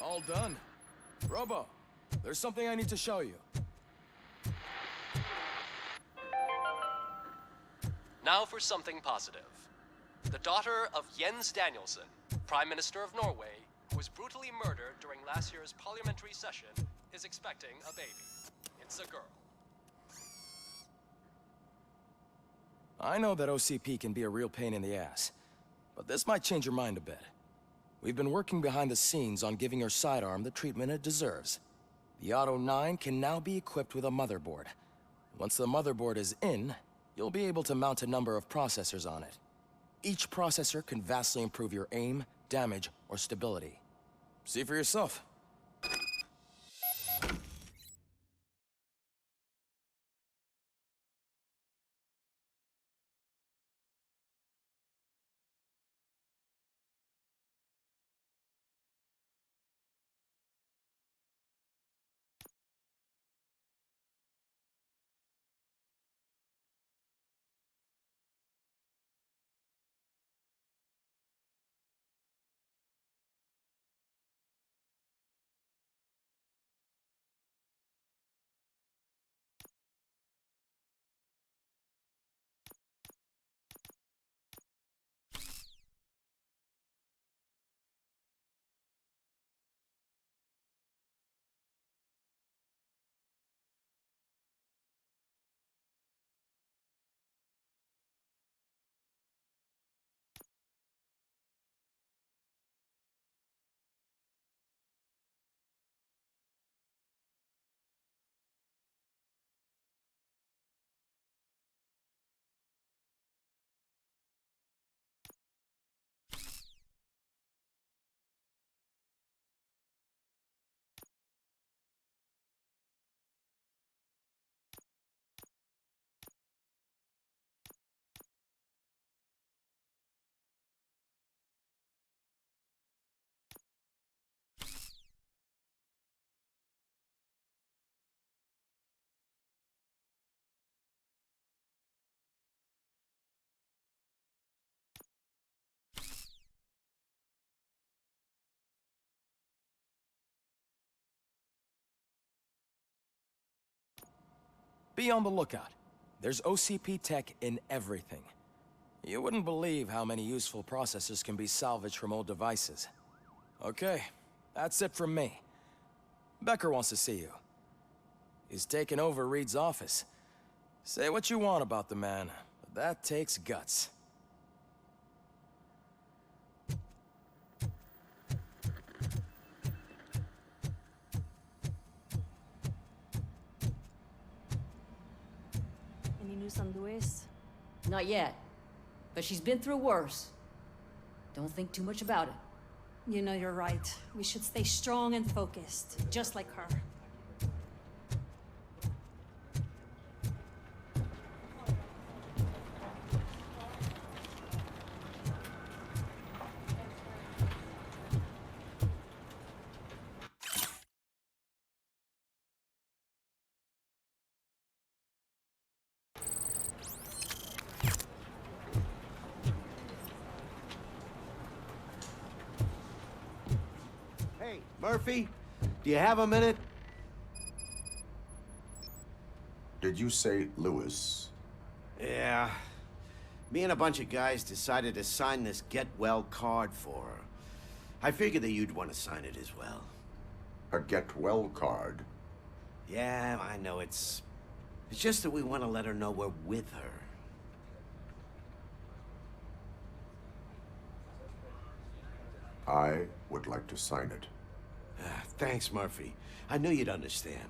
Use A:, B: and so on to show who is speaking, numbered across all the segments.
A: All done. Robo, there's something I need to show you.
B: Now for something positive. The daughter of Jens Danielson, Prime Minister of Norway, who was brutally murdered during last year's parliamentary session, is expecting a baby. It's a girl.
A: I know that OCP can be a real pain in the ass, but this might change your mind a bit. We've been working behind the scenes on giving your sidearm the treatment it deserves. The Auto 9 can now be equipped with a motherboard. Once the motherboard is in, you'll be able to mount a number of processors on it. Each processor can vastly improve your aim, damage, or stability. See for yourself. Be on the lookout. There's OCP tech in everything. You wouldn't believe how many useful processors can be salvaged from old devices. Okay, that's it from me. Becker wants to see you. He's taken over Reed's office. Say what you want about the man, but that takes guts.
C: Any news on Luis?
D: Not yet. But she's been through worse. Don't think too much about it.
C: You know you're right. We should stay strong and focused, just like her.
E: Hey, Murphy, do you have a minute?
F: Did you say Lewis?
E: Yeah. Me and a bunch of guys decided to sign this get-well card for her. I figured that you'd want to sign it as well.
F: A get-well card?
E: Yeah, I know it's just that we want to let her know we're with her.
F: I would like to sign it.
E: Thanks, Murphy. I knew you'd understand.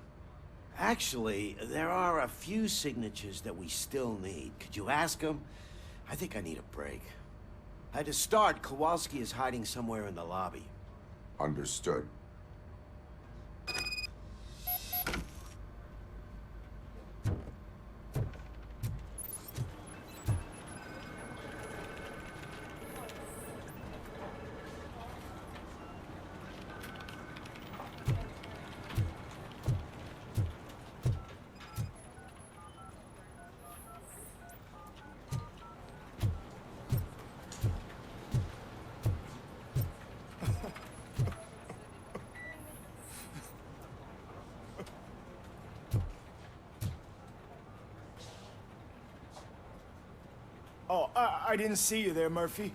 E: Actually, there are a few signatures that we still need. Could you ask them? I think I need a break. To start, Kowalski is hiding somewhere in the lobby.
F: Understood.
G: I didn't see you there, Murphy.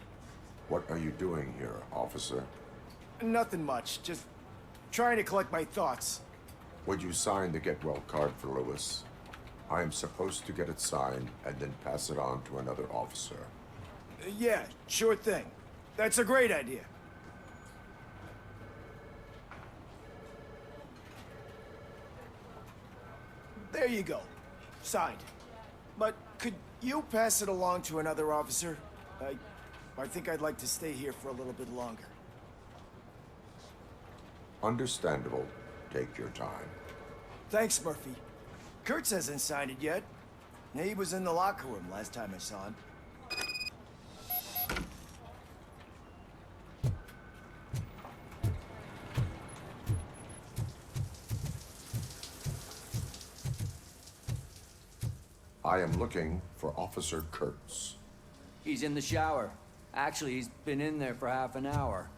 F: What are you doing here, officer?
G: Nothing much, just trying to collect my thoughts.
F: Would you sign the get well card for Lewis? I am supposed to get it signed and then pass it on to another officer.
G: Yeah, sure thing. That's a great idea. There you go. Signed. But could you pass it along to another officer? I think I'd like to stay here for a little bit longer.
F: Understandable. Take your time.
G: Thanks, Murphy. Kurtz hasn't signed it yet. He was in the locker room last time I saw him.
F: I am looking for Officer Kurtz.
H: He's in the shower. Actually, he's been in there for half an hour.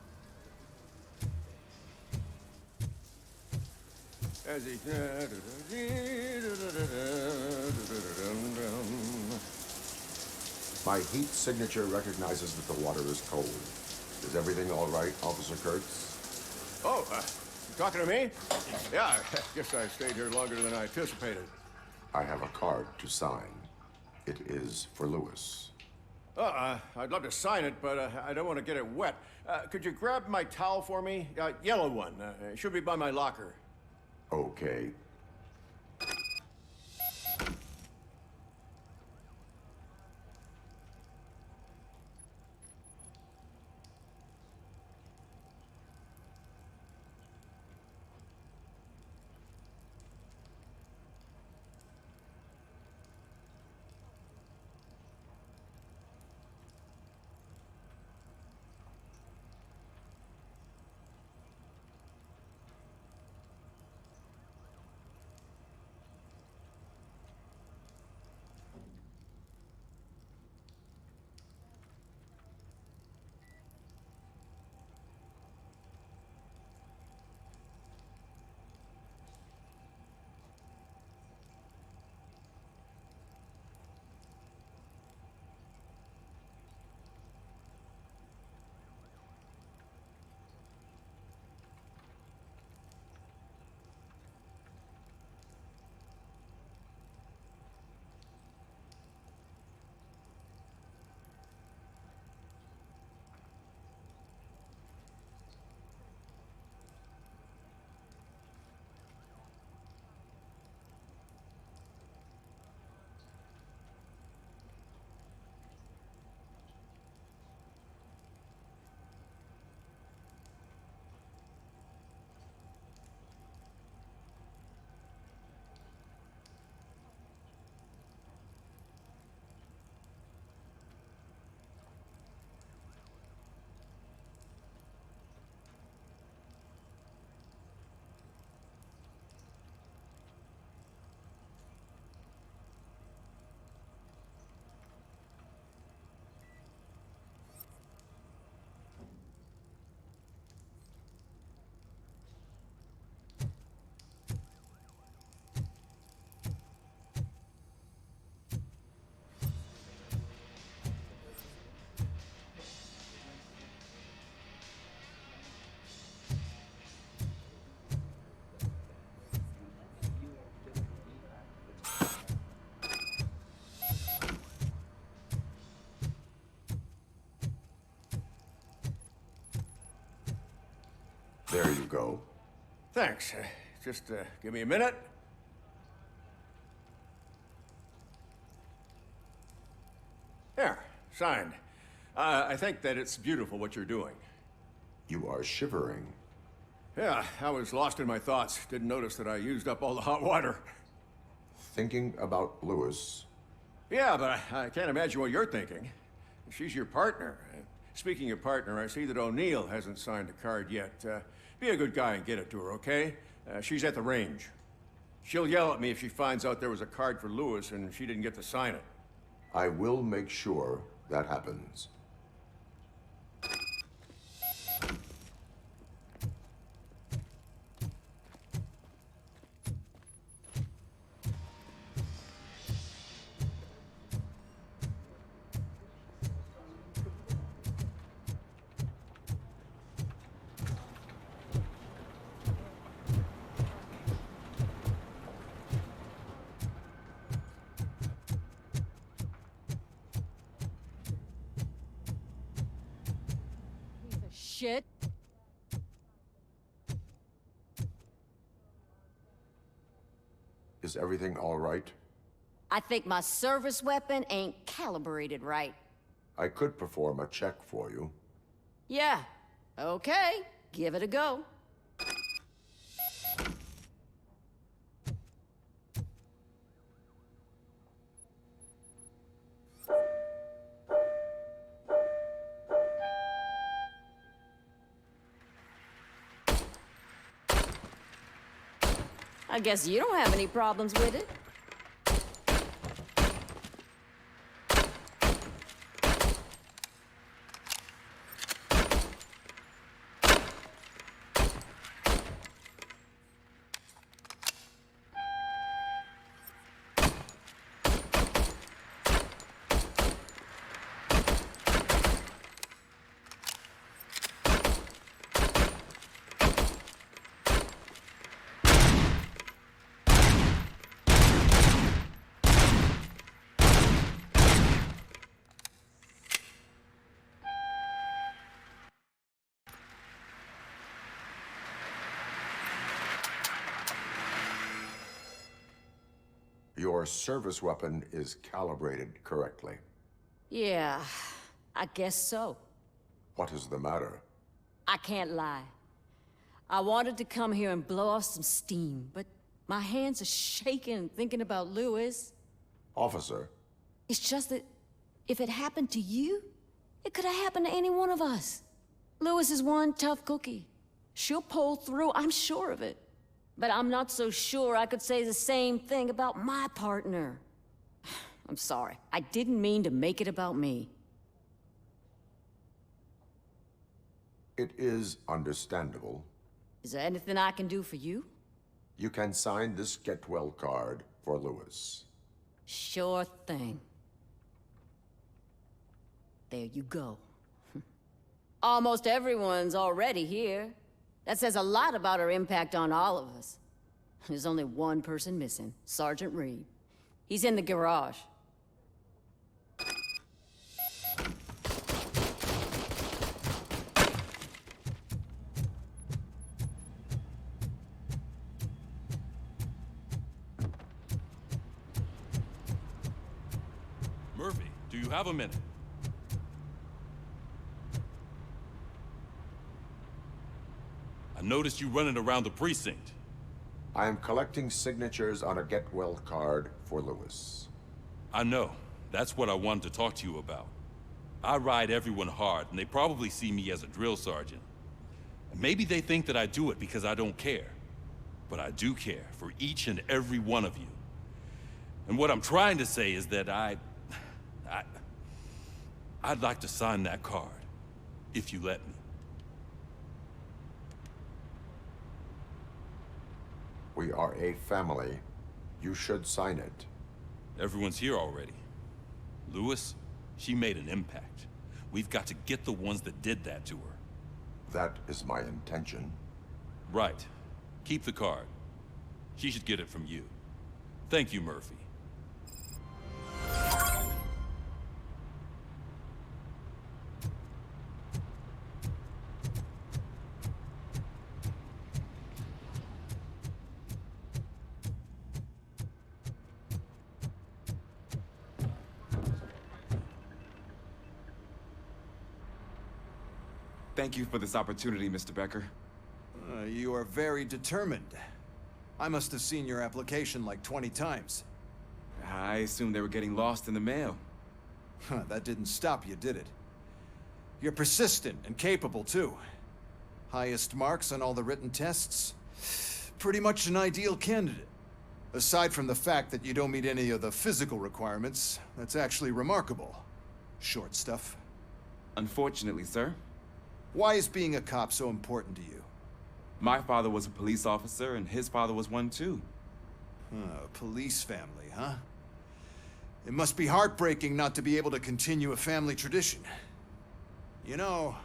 F: My heat signature recognizes that the water is cold. Is everything all right, Officer Kurtz?
I: Oh, you talking to me? Yeah, I guess I stayed here longer than I anticipated.
F: I have a card to sign. It is for Lewis.
I: I'd love to sign it, but I don't want to get it wet. Could you grab my towel for me? Yellow one. It should be by my locker.
F: Okay. There you go.
I: Thanks. Just give me a minute. There, signed. I think that it's beautiful what you're doing.
F: You are shivering.
I: Yeah, I was lost in my thoughts. Didn't notice that I used up all the hot water.
F: Thinking about Lewis.
I: Yeah, but I can't imagine what you're thinking. She's your partner. Speaking of partner, I see that O'Neill hasn't signed the card yet. Be a good guy and get it to her, okay? She's at the range. She'll yell at me if she finds out there was a card for Lewis and she didn't get to sign it.
F: I will make sure that happens.
D: shit.
F: Is everything all right?
D: I think my service weapon ain't calibrated right.
F: I could perform a check for you.
D: Yeah, okay. Give it a go. I guess you don't have any problems with it.
F: Your service weapon is calibrated correctly.
D: Yeah, I guess so.
F: What is the matter?
D: I can't lie. I wanted to come here and blow off some steam, but my hands are shaking thinking about Lewis.
F: Officer,
D: It's just that if it happened to you, it could have happened to any one of us. Lewis is one tough cookie. She'll pull through, I'm sure of it. But I'm not so sure I could say the same thing about my partner. I'm sorry. I didn't mean to make it about me.
F: it is understandable.
D: Is there anything I can do for you?
F: You can sign this get well card for Lewis.
D: Sure thing. There you go. Almost everyone's already here. That says a lot about her impact on all of us. There's only one person missing, Sergeant Reed. He's in the garage.
J: Murphy, do you have a minute? I noticed you running around the precinct.
F: I am collecting signatures on a get well card for Lewis.
J: I know. That's what I wanted to talk to you about. I ride everyone hard, and they probably see me as a drill sergeant. And maybe they think that I do it because I don't care. But I do care for each and every one of you. And what I'm trying to say is that I'd like to sign that card, if you let me.
F: We are a family. You should sign it.
J: Everyone's here already. Lewis, she made an impact. We've got to get the ones that did that to her.
F: That is my intention.
J: Right. Keep the card. She should get it from you. Thank you, Murphy.
K: Thank you for this opportunity, Mr. Becker.
L: You are very determined. I must have seen your application like 20 times.
K: I assumed they were getting lost in the mail.
L: That didn't stop you, did it? You're persistent and capable, too. Highest marks on all the written tests. Pretty much an ideal candidate. Aside from the fact that you don't meet any of the physical requirements, that's actually remarkable. Short stuff.
K: Unfortunately, sir.
L: Why is being a cop so important to you?
K: My father was a police officer, and his father was one, too.
L: Police family, huh? It must be heartbreaking not to be able to continue a family tradition. You know,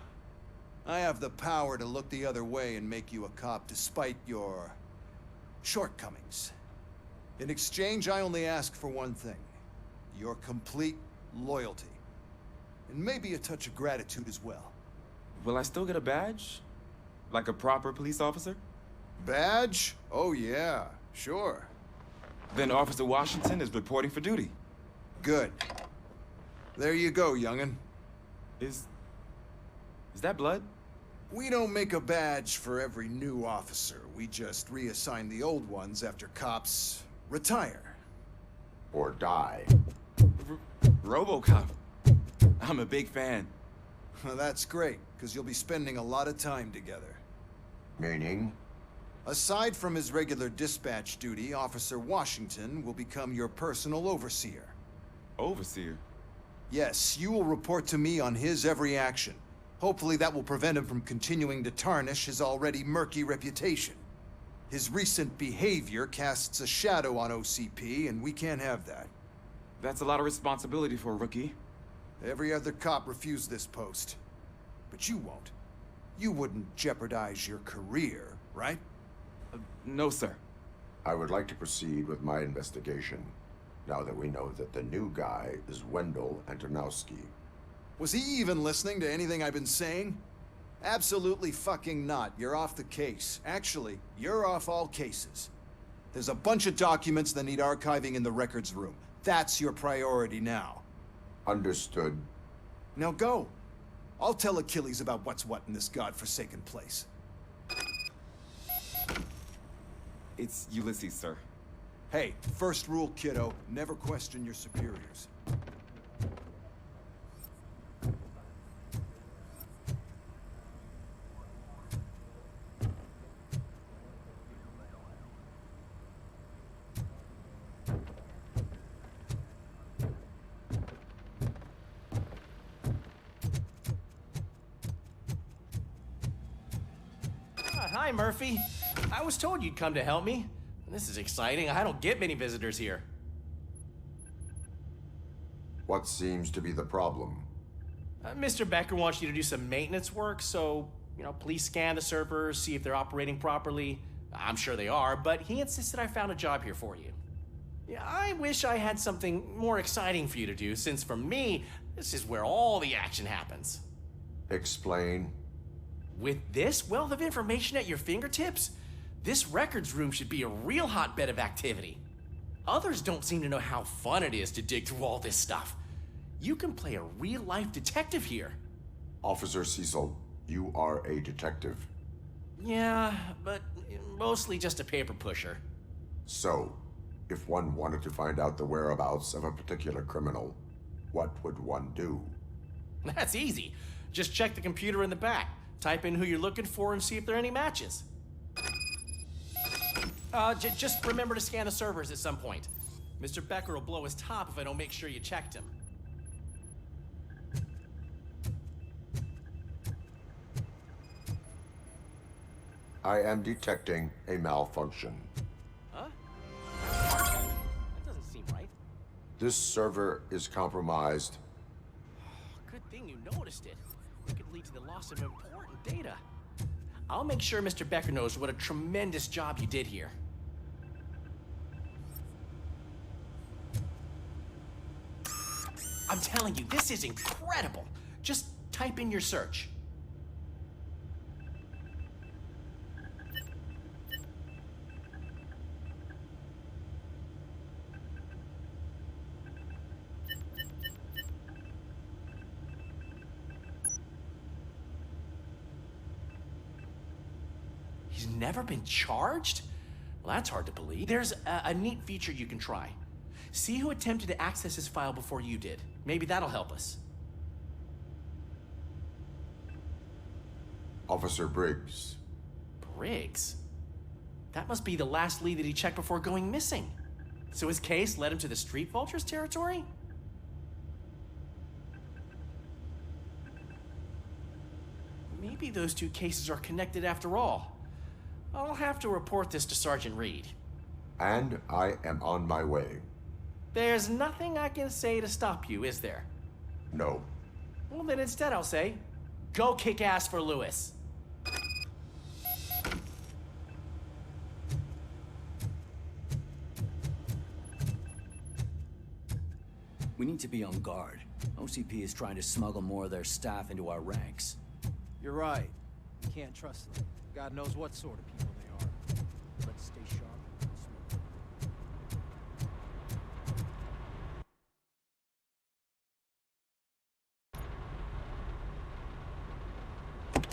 L: I have the power to look the other way and make you a cop despite your shortcomings. In exchange, I only ask for one thing. Your complete loyalty. And maybe a touch of gratitude as well.
K: Will I still get a badge? Like a proper police officer?
L: Badge? Oh yeah, sure.
K: Then Officer Washington is reporting for duty.
L: Good. There you go, young'un.
K: Is that blood?
L: We don't make a badge for every new officer. We just reassign the old ones after cops retire.
F: Or die.
K: Robocop. I'm a big fan.
L: Well, that's great, because you'll be spending a lot of time together.
F: Meaning?
L: Aside from his regular dispatch duty, Officer Washington will become your personal overseer.
K: Overseer?
L: Yes, you will report to me on his every action. Hopefully that will prevent him from continuing to tarnish his already murky reputation. His recent behavior casts a shadow on OCP, and we can't have that.
K: That's a lot of responsibility for a rookie.
L: Every other cop refused this post. But you won't. You wouldn't jeopardize your career, right?
K: No, sir.
F: I would like to proceed with my investigation, now that we know that the new guy is Wendell Antonowski.
L: Was he even listening to anything I've been saying? Absolutely fucking not. You're off the case. Actually, you're off all cases. There's a bunch of documents that need archiving in the records room. That's your priority now.
F: Understood.
L: Now go. I'll tell Achilles about what's what in this godforsaken place.
K: It's Ulysses, sir.
L: Hey, first rule, kiddo, never question your superiors.
B: Hi, Murphy. I was told you'd come to help me. This is exciting. I don't get many visitors here.
F: What seems to be the problem?
B: Mr. Becker wants you to do some maintenance work, so, please scan the servers, see if they're operating properly. I'm sure they are, but he insisted I found a job here for you. Yeah, I wish I had something more exciting for you to do, since for me, this is where all the action happens.
F: Explain.
B: With this wealth of information at your fingertips, this records room should be a real hotbed of activity. Others don't seem to know how fun it is to dig through all this stuff. You can play a real-life detective here.
F: Officer Cecil, you are a detective.
B: Yeah, but mostly just a paper pusher.
F: So, if one wanted to find out the whereabouts of a particular criminal, what would one do?
B: That's easy. Just check the computer in the back. Type in who you're looking for and see if there are any matches. Just remember to scan the servers at some point. Mr. Becker will blow his top if I don't make sure you checked him.
F: I am detecting a malfunction.
B: Huh? That doesn't seem right.
F: This server is compromised.
B: Good thing you noticed it. It could lead to the loss of important data. I'll make sure Mr. Becker knows what a tremendous job you did here. I'm telling you, this is incredible. Just type in your search. He's never been charged? Well, that's hard to believe. There's a neat feature you can try. See who attempted to access his file before you did. Maybe that'll help us.
F: Officer Briggs.
B: Briggs? That must be the last lead that he checked before going missing. So his case led him to the Street Vultures territory? Maybe those two cases are connected after all. I'll have to report this to Sergeant Reed.
F: And I am on my way.
B: There's nothing I can say to stop you, is there?
F: No.
B: Well, then instead I'll say, go kick ass for Lewis.
H: We need to be on guard. OCP is trying to smuggle more of their staff into our ranks.
M: You're right. You can't trust them. God knows what sort of people they are. Let's stay sharp and smooth.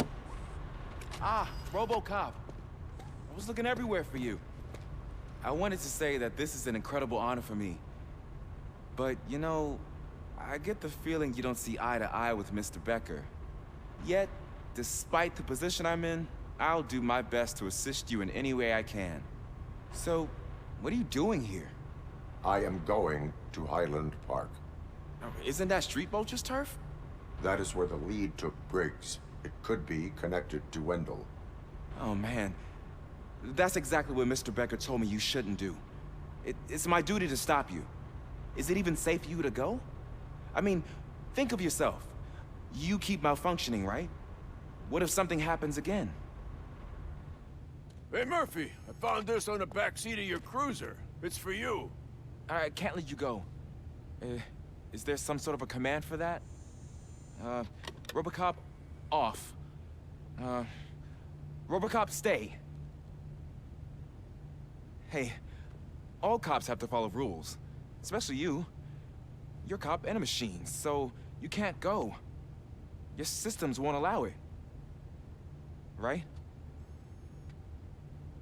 K: Ah, Robocop. I was looking everywhere for you. I wanted to say that this is an incredible honor for me. But, you know, I get the feeling you don't see eye to eye with Mr. Becker. Yet, despite the position I'm in, I'll do my best to assist you in any way I can. So, what are you doing here?
F: I am going to Highland Park.
K: Isn't that Street Vultures turf?
F: That is where the lead took Briggs. It could be connected to Wendell.
K: Oh, man. That's exactly what Mr. Becker told me you shouldn't do. It's my duty to stop you. Is it even safe for you to go? I mean, think of yourself. You keep malfunctioning, right? What if something happens again?
I: Hey, Murphy, I found this on the back seat of your cruiser. It's for you.
K: I can't let you go. Is there some sort of a command for that? Robocop, off. Robocop, stay. Hey, all cops have to follow rules. Especially you. You're a cop and a machine, so you can't go. Your systems won't allow it. Right?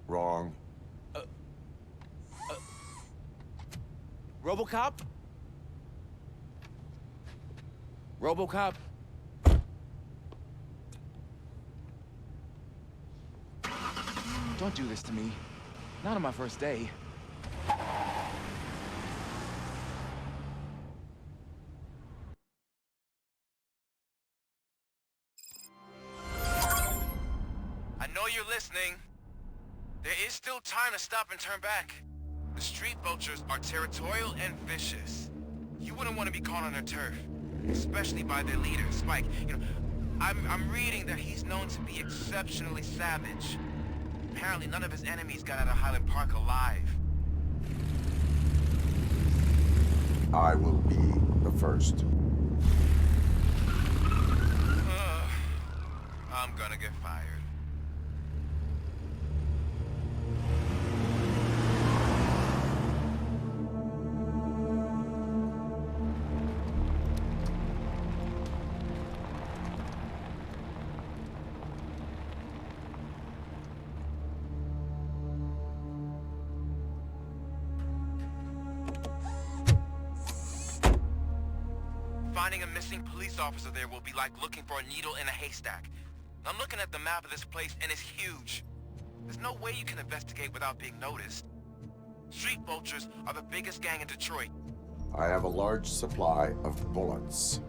F: Wrong.
K: Robocop? Robocop? Don't do this to me. Not on my first day.
N: I know you're listening. There is still time to stop and turn back. The street vultures are territorial and vicious. You wouldn't want to be caught on their turf, especially by their leader, Spike. You know, I'm reading that he's known to be exceptionally savage. Apparently none of his enemies got out of Highland Park alive.
F: I will be the first.
N: I'm gonna get fired. Finding a missing police officer there will be like looking for a needle in a haystack. I'm looking at the map of this place and it's huge. There's no way you can investigate without being noticed. Street Vultures are the biggest gang in Detroit.
F: I have a large supply of bullets.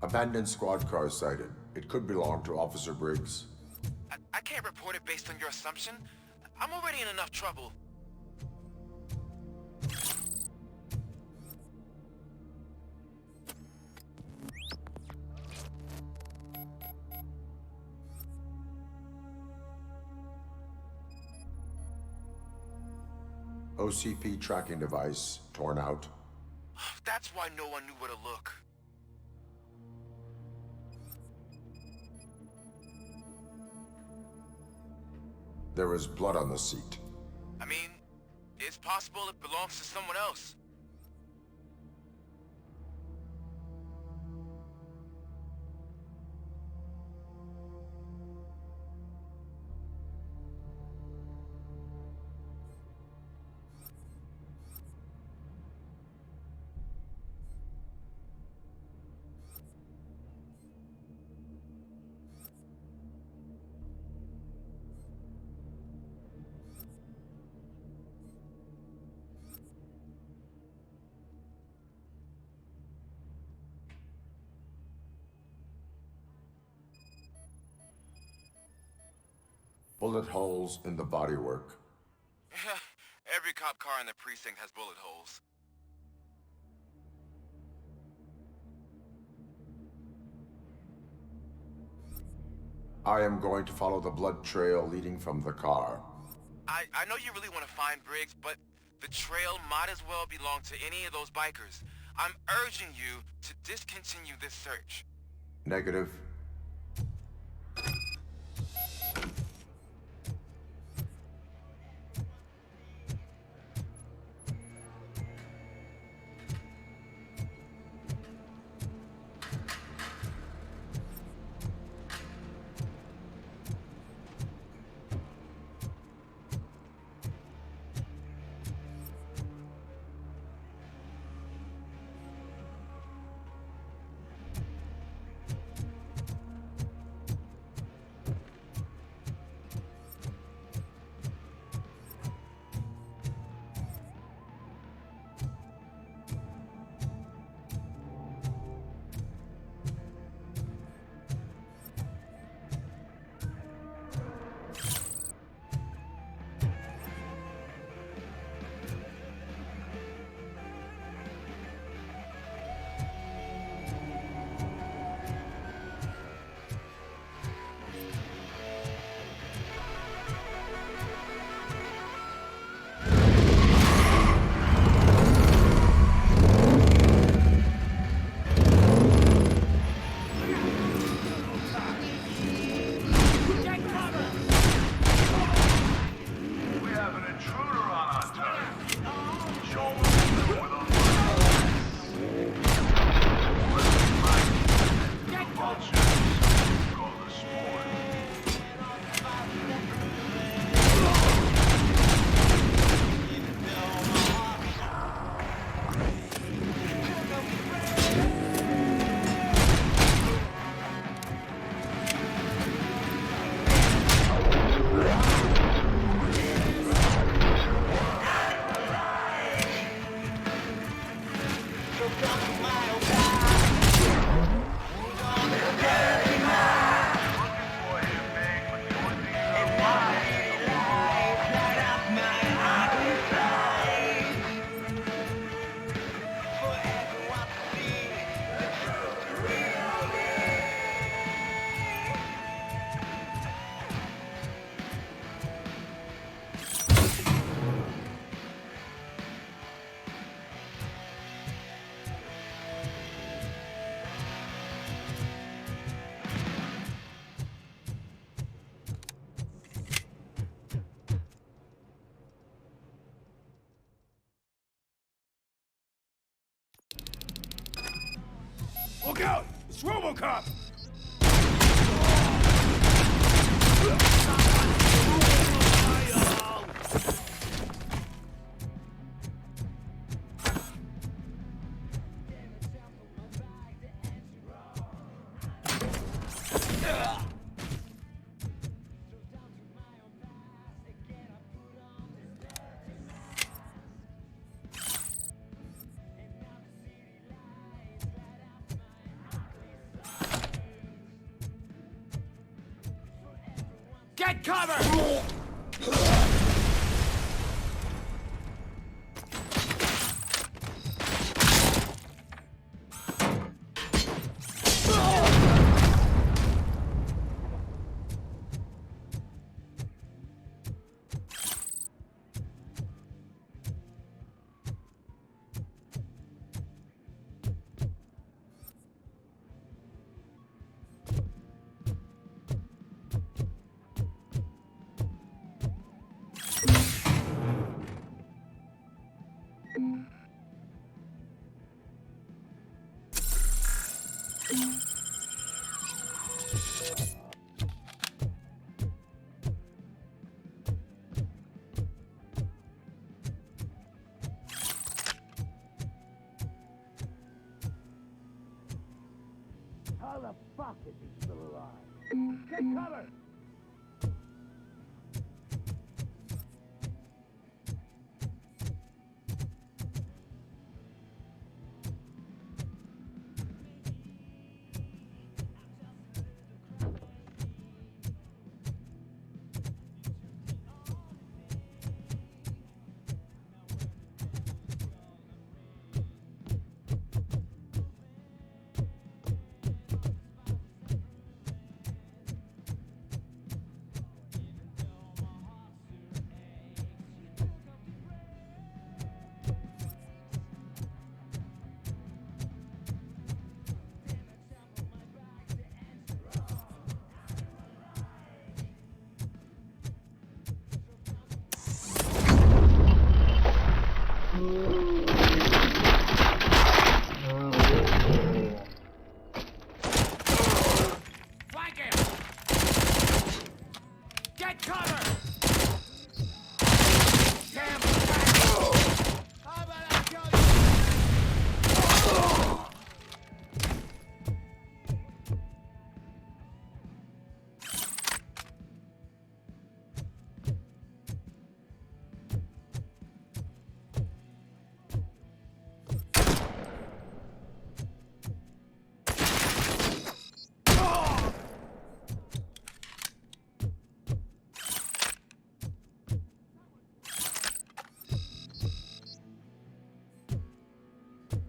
F: Abandoned squad car sighted. It could belong to Officer Briggs.
N: I can't report it based on your assumption. I'm already in enough trouble.
F: OCP tracking device torn out.
N: That's why no one knew where to look.
F: There is blood on the seat.
N: I mean, it's possible it belongs to someone else.
F: Bullet holes in the bodywork.
N: Every cop car in the precinct has bullet holes.
F: I am going to follow the blood trail leading from the car.
N: I know you really want to find Briggs, but the trail might as well belong to any of those bikers. I'm urging you to discontinue this search.
F: Negative.
G: Look out! It's Robocop! Get cover!
E: How the fuck is he still alive? Get cover!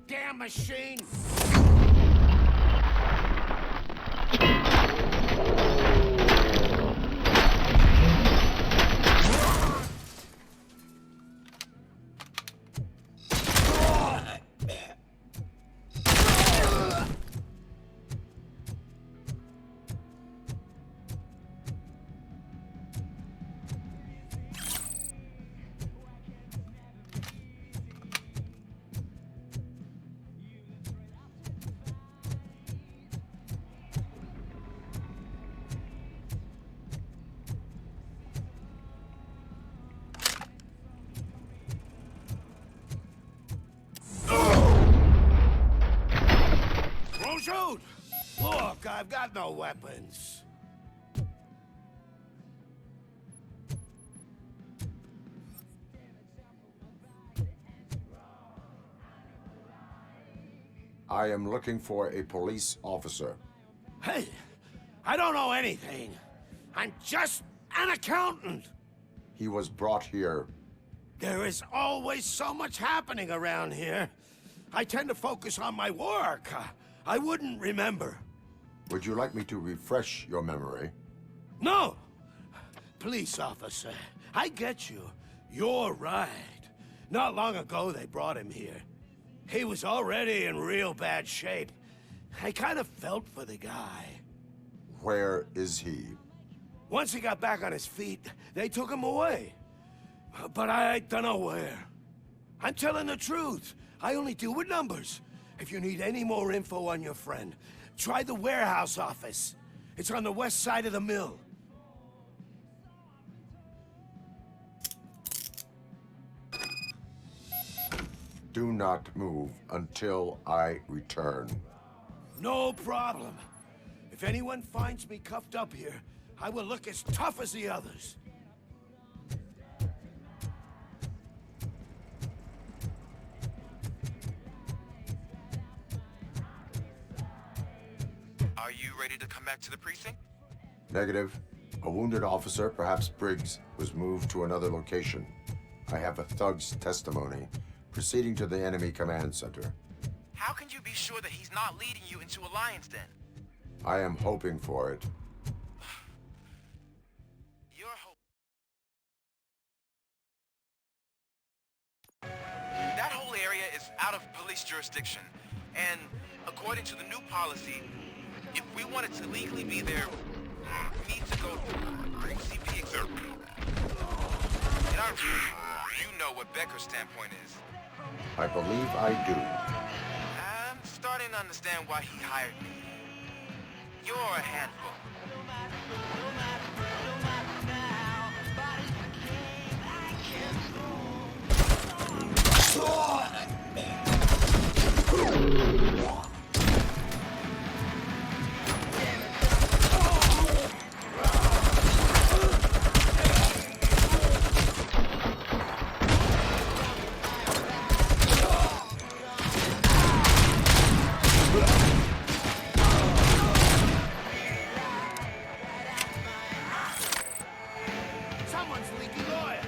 E: Damn machine! Shoot! Look, I've got no weapons.
F: I am looking for a police officer.
E: Hey, I don't know anything. I'm just an accountant.
F: He was brought here.
E: There is always so much happening around here. I tend to focus on my work. I wouldn't remember.
F: Would you like me to refresh your memory?
E: No! Police officer, I get you. You're right. Not long ago, they brought him here. He was already in real bad shape. I kind of felt for the guy.
F: Where is he?
E: Once he got back on his feet, they took him away. But I don't know where. I'm telling the truth. I only deal with numbers. If you need any more info on your friend, try the warehouse office. It's on the west side of the mill.
F: Do not move until I return.
E: No problem. If anyone finds me cuffed up here, I will look as tough as the others.
N: Are you ready to come back to the precinct?
F: Negative. A wounded officer, perhaps Briggs, was moved to another location. I have a thug's testimony, proceeding to the enemy command center.
N: How can you be sure that he's not leading you into a lion's den?
F: I am hoping for it.
N: Your hope. That whole area is out of police jurisdiction, and according to the new policy, if we wanted to legally be there, we need to go through CP exertion. In our view, you know what Becker's standpoint is.
F: I believe I do.
N: I'm starting to understand why he hired me. You're a handful.
E: Someone's leaking oil!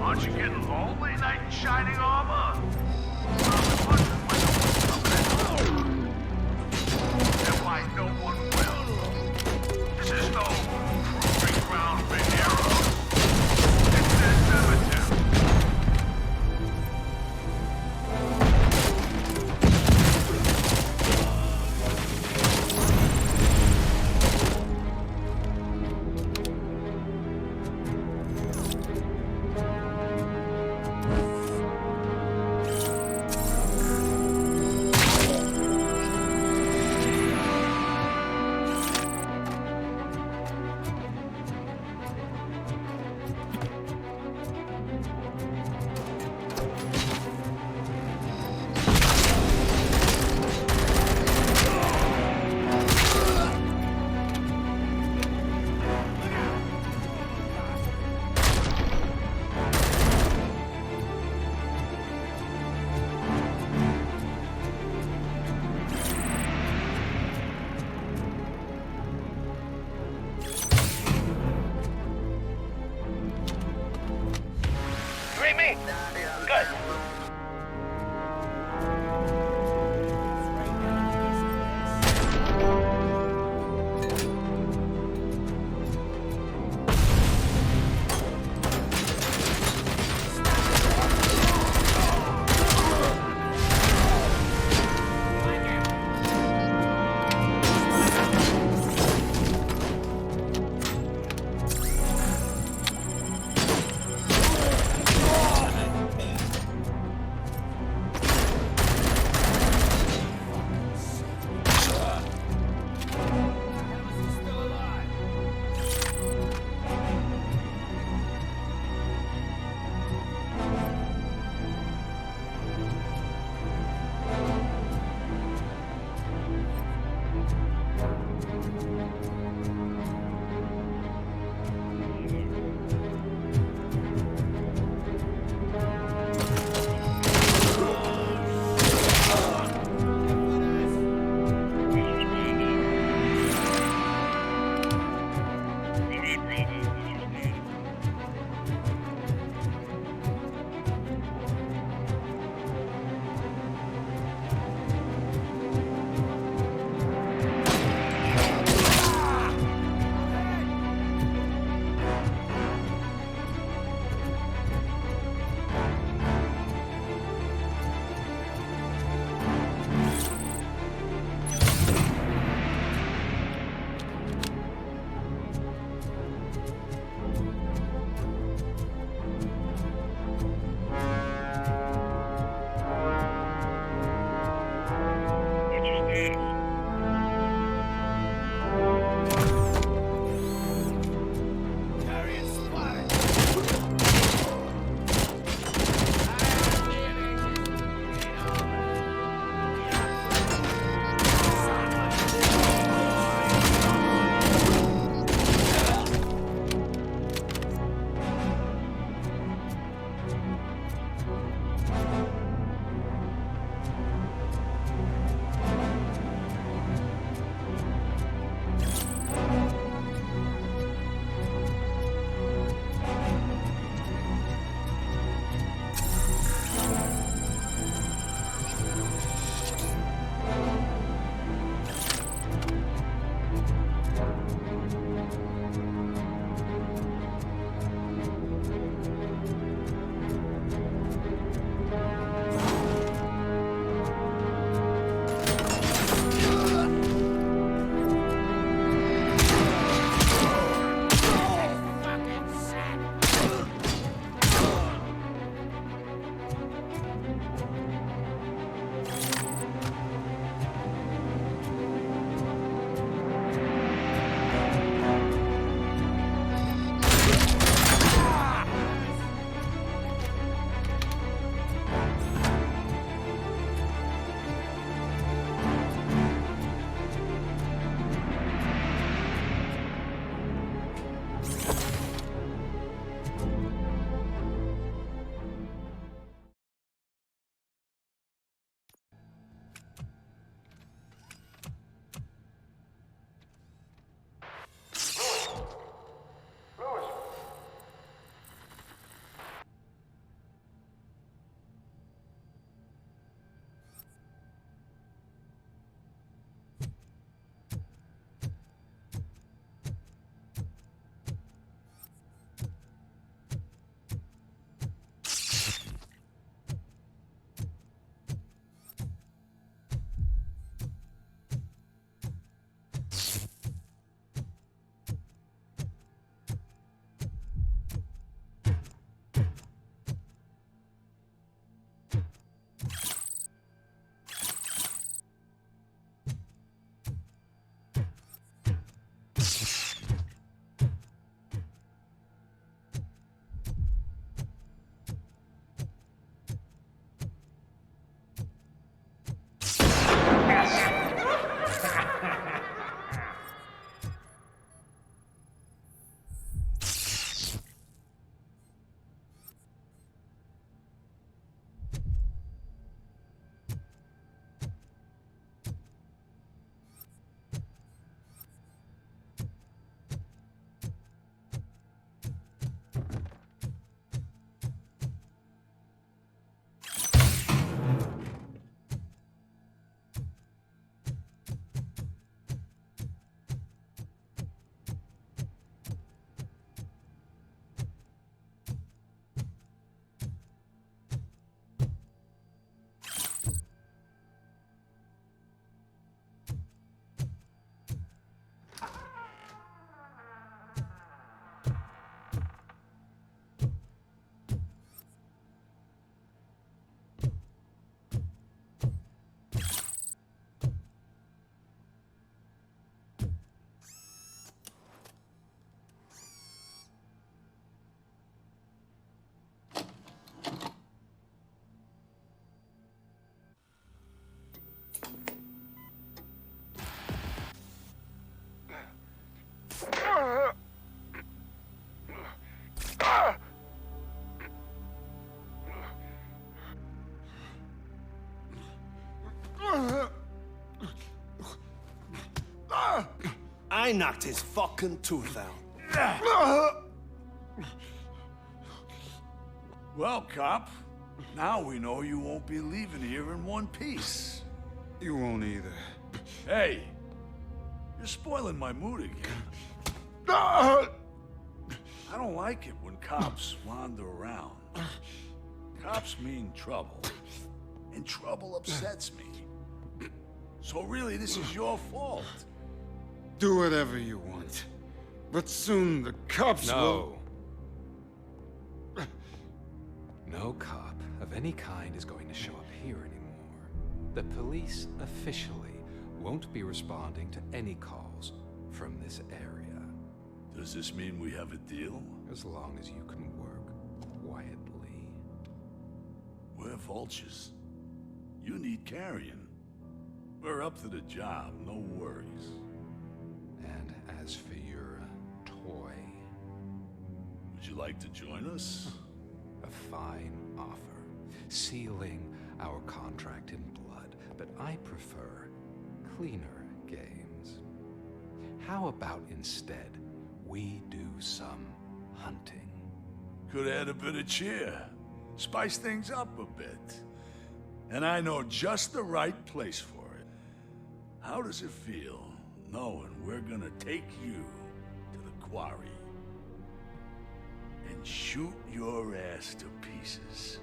O: Aren't you getting lonely, knight in shining armor? Then why no one will? This is no proving ground for heroes. It's their cemetery. Good.
P: I knocked his fucking tooth out.
O: Well, cop, now we know you won't be leaving here in one piece.
Q: You won't either.
O: Hey, you're spoiling my mood again. I don't like it when cops wander around. Cops mean trouble, and trouble upsets me. So really, this is your fault.
Q: Do whatever you want. But soon the cops will...
R: No cop of any kind is going to show up here anymore. The police officially won't be responding to any calls from this area.
O: Does this mean we have a deal?
R: As long as you can work quietly.
O: We're vultures. You need carrying. We're up to the job, no worries.
R: And as for your toy...
O: Would you like to join us?
R: A fine offer, sealing our contract in blood, but I prefer cleaner games. How about instead we do some hunting?
O: Could add a bit of cheer, spice things up a bit. And I know just the right place for it. How does it feel knowing we're gonna take you to the quarry and shoot your ass to pieces?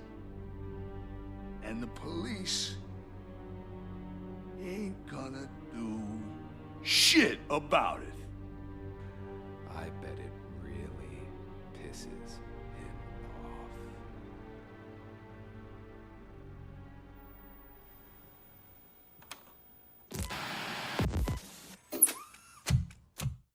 O: And the police ain't gonna do shit about it.
R: I bet it really pisses